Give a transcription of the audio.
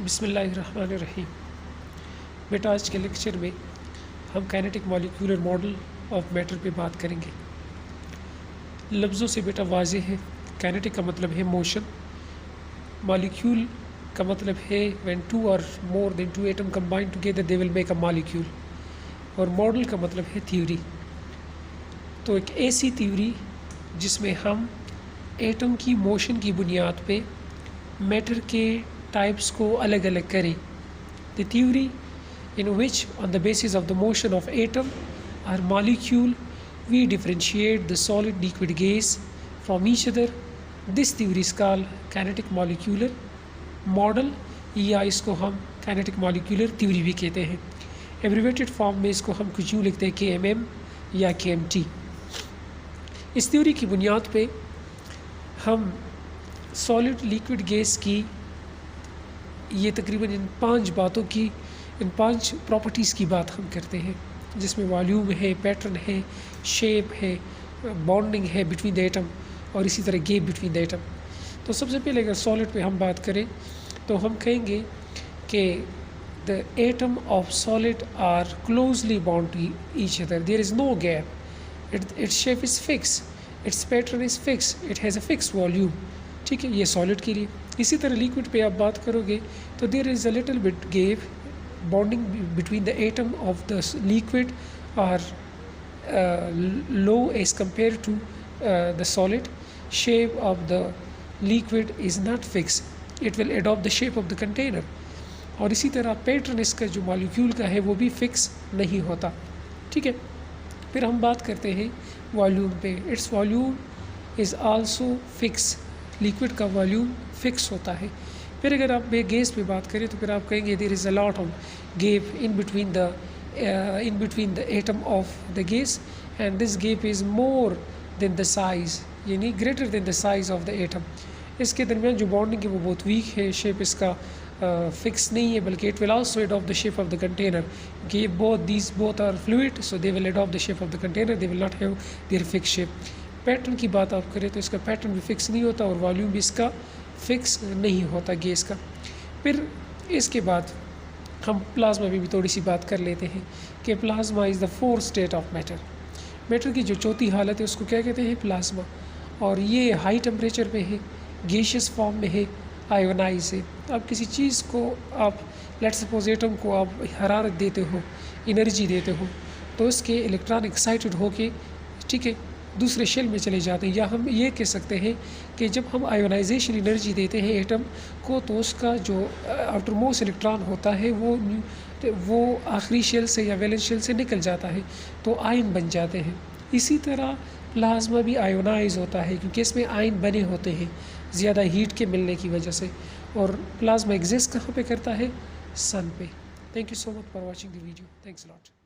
بسم اللہ الرحمن الرحیم۔ بیٹا آج کے لیکچر میں ہم kinetic molecular model of matter پہ بات کریں گے۔ لفظوں سے بیٹا واضح ہے، کائنیٹک کا مطلب ہے موشن، مالیکول کا مطلب ہے when two or more than two atom combine together they will make a molecule، اور ماڈل کا مطلب ہے تھیوری۔ تو ایک ایسی تھیوری جس میں ہم ایٹم کی موشن کی بنیاد پہ میٹر کے ٹائپس کو الگ الگ کریں۔ The theory in which on the basis of the motion of atom or molecule we differentiate the solid liquid gas from each other. This theory is called kinetic molecular model، یا اس کو ہم kinetic molecular theory بھی کہتے ہیں۔ Abbreviated form میں اس کو ہم کچھ یوں لکھتے ہیں KMM یا KMT۔ اس تھیوری کی بنیاد پہ ہم سالڈ لیکوڈ گیس کی یہ تقریباً ان پانچ پراپرٹیز کی بات ہم کرتے ہیں، جس میں والیوم ہے، پیٹرن ہے، شیپ ہے، بانڈنگ ہے بٹوین دا ایٹم، اور اسی طرح گیپ بٹوین دا ایٹم۔ تو سب سے پہلے اگر سالڈ پہ ہم بات کریں تو ہم کہیں گے کہ the atom of solid are closely bound to each other, there is no gap, its shape is fix, its pattern is fix, it has a fix volume. ٹھیک ہے، یہ سالڈ کے لیے۔ اسی طرح لیکوڈ پہ آپ بات کرو گے تو there is a little bit gap bonding between the atom of the liquid are low as compare to the solid, shape of the liquid is not fix, it will adapt the shape of the container, اور اسی طرح pattern اس کا جو molecule کا ہے وہ بھی fix نہیں ہوتا۔ ٹھیک ہے، پھر ہم بات کرتے ہیں والیوم پہ۔ It's volume is also fix, liquid کا والیوم فکس ہوتا ہے۔ پھر اگر آپ گیس پہ بات کریں تو پھر آپ کہیں گے there is a lot of gap in between the atom of the gas, and this gap is more than the size, یعنی greater than the size of the atom. اس کے درمیان جو بانڈنگ ہے وہ بہت ویک ہے، شیپ اس کا فکس نہیں ہے، بلکہ it will also adapt the shape of the container, کہ these both are fluid, so they will adapt the shape of the container, they will not have their fix shape. Pattern کی بات آپ کریں تو اس کا پیٹرن بھی fix نہیں ہوتا، اور والیوم بھی اس کا فکس نہیں ہوتا گیس کا۔ پھر اس کے بعد ہم پلازما میں بھی تھوڑی سی بات کر لیتے ہیں کہ plasma is the fourth state of matter. Matter کی جو چوتھی حالت ہے اس کو کیا کہتے ہیں؟ پلازما، اور یہ ہائی ٹمپریچر پہ ہے، گیشیس فارم میں ہے، آئیونائز ہے۔ آپ کسی چیز کو آپ لیٹ سپوز ایٹم کو آپ حرارت دیتے ہو، انرجی دیتے ہو، تو اس کے الیکٹران ایکسائٹڈ ہو کے ٹھیک ہے دوسرے شیل میں چلے جاتے ہیں، یا ہم یہ کہہ سکتے ہیں کہ جب ہم آئیونائزیشن انرجی دیتے ہیں ایٹم کو تو اس کا جو آؤٹر موسٹ الیکٹران ہوتا ہے وہ آخری شیل سے یا ویلنس شیل سے نکل جاتا ہے، تو آئن بن جاتے ہیں۔ اسی طرح پلازما بھی آئیونائز ہوتا ہے، کیونکہ اس میں آئن بنے ہوتے ہیں زیادہ ہیٹ کے ملنے کی وجہ سے، اور پلازما ایگزسٹ کہاں پہ کرتا ہے؟ سن پہ۔ Thank you so much for watching the video, thanks allot.